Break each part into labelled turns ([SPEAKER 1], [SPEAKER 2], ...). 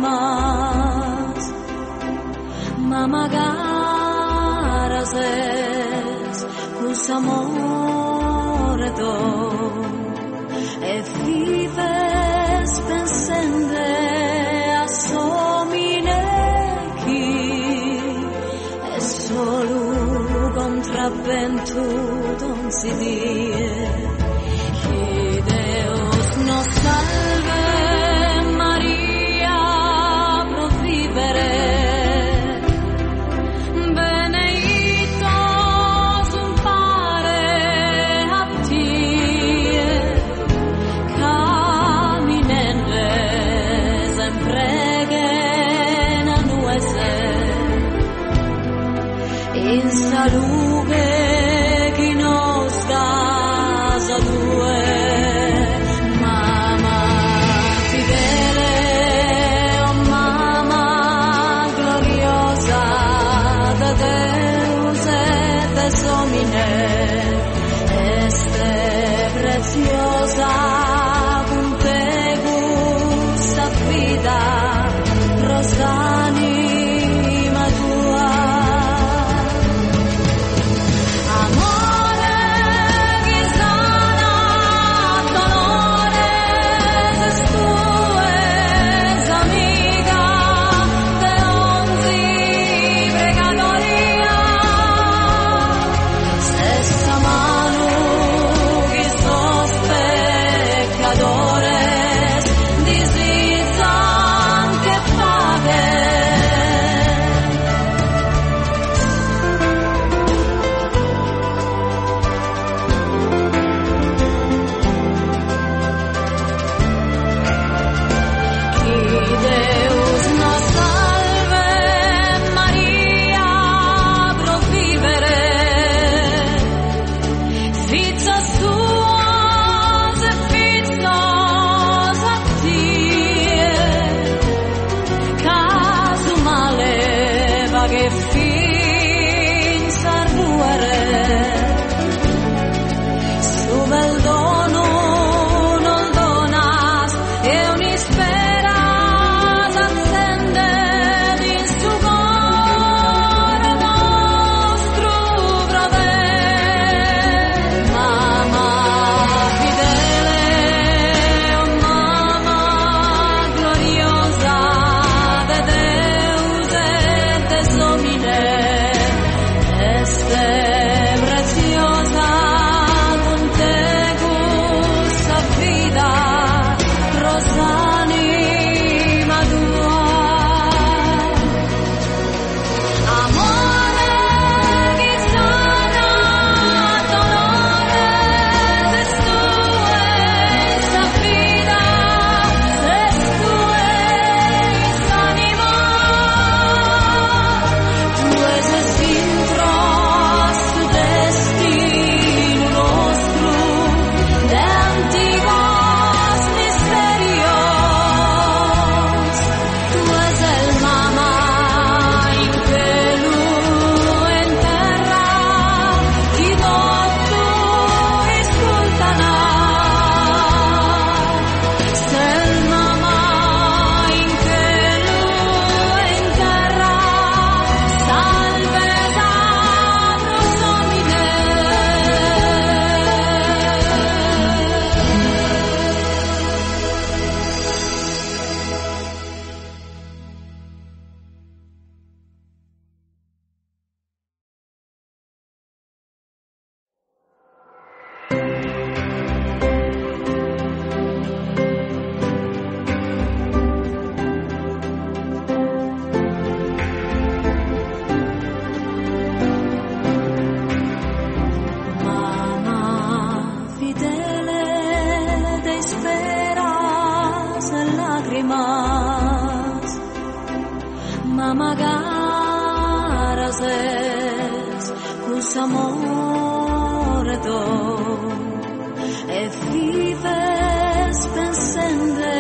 [SPEAKER 1] lágrimas, ma magari ses cus amore do e vives pensende a somine chi è solo contravventuto non si die che Deus nos salve Maria pro vivere beneitos un pare a tie caminende sempre a nuese in salute chi nos casa due mamma fidele oh mamma gloriosa da Deus et Domine este preziosa cum te gusta vida rosanima tua amore chi sana dolores tu es amiga de onzi pregatoria stessa mano chi sos pecadores disizan che paghe Chi Deus nos salve Maria pro vivere fizzos tuos e fizzos a tie casu maleva che fin sarduere su bel dono non donas e un'isperas attende in su cor nostro prover mamma fidele oh mamma gloriosa de Deus et Domine este preziosa con te gusta vida rosanima tua amore chi sana dolores tu es vida es tu es anima tu es intros tu destino nostro de antigos misterios tu es el mamá in pelu en terra chi tu iscultana sel mamá in pelu en terra salvesa pros mamma fidele de esperas e lágrimas ma magari ses cus amore do e vives pensende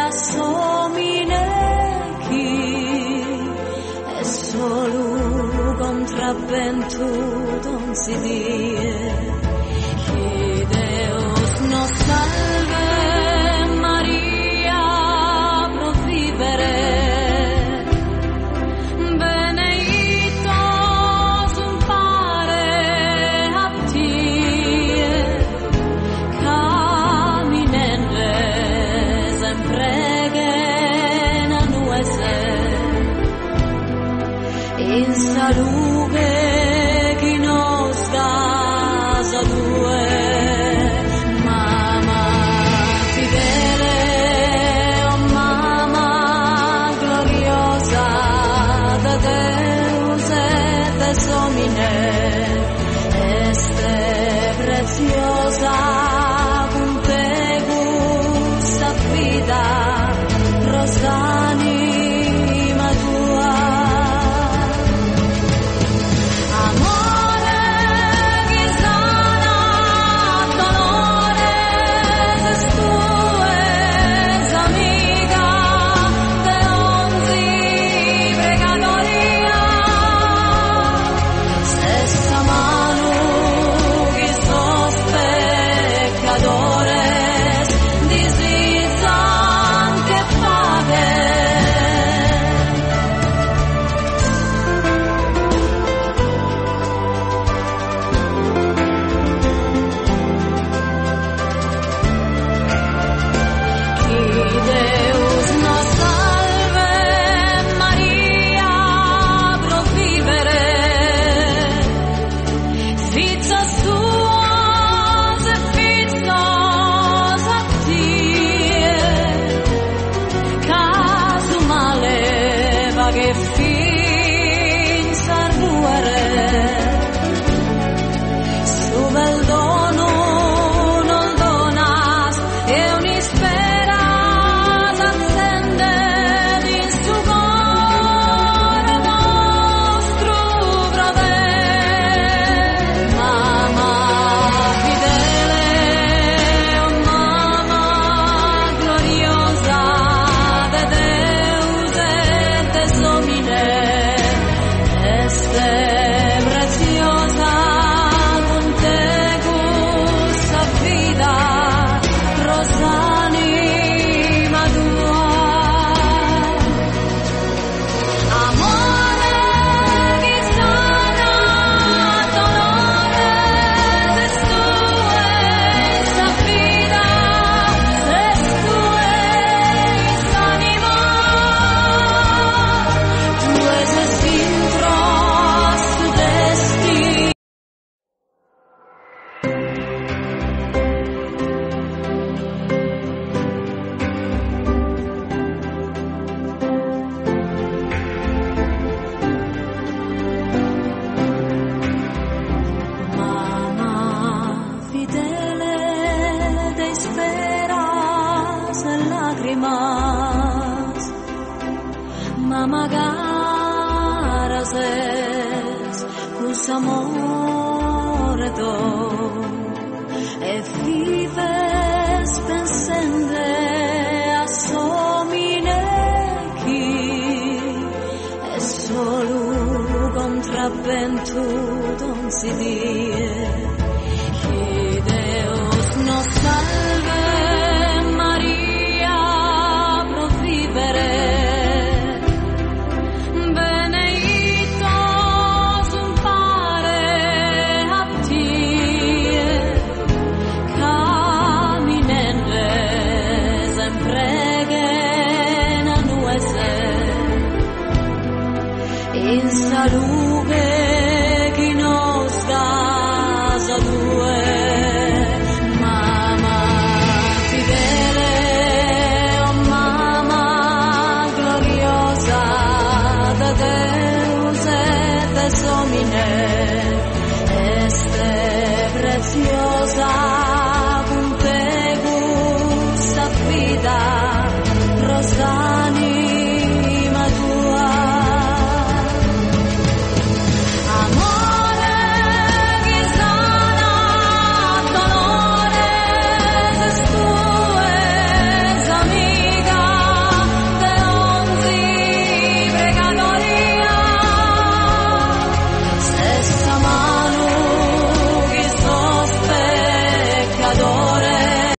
[SPEAKER 1] a somine chi è solo contravventuto non si die che Deus nos salve Maria pro vivere amore do e vives pensende a somine chi è solo contravventuto non si die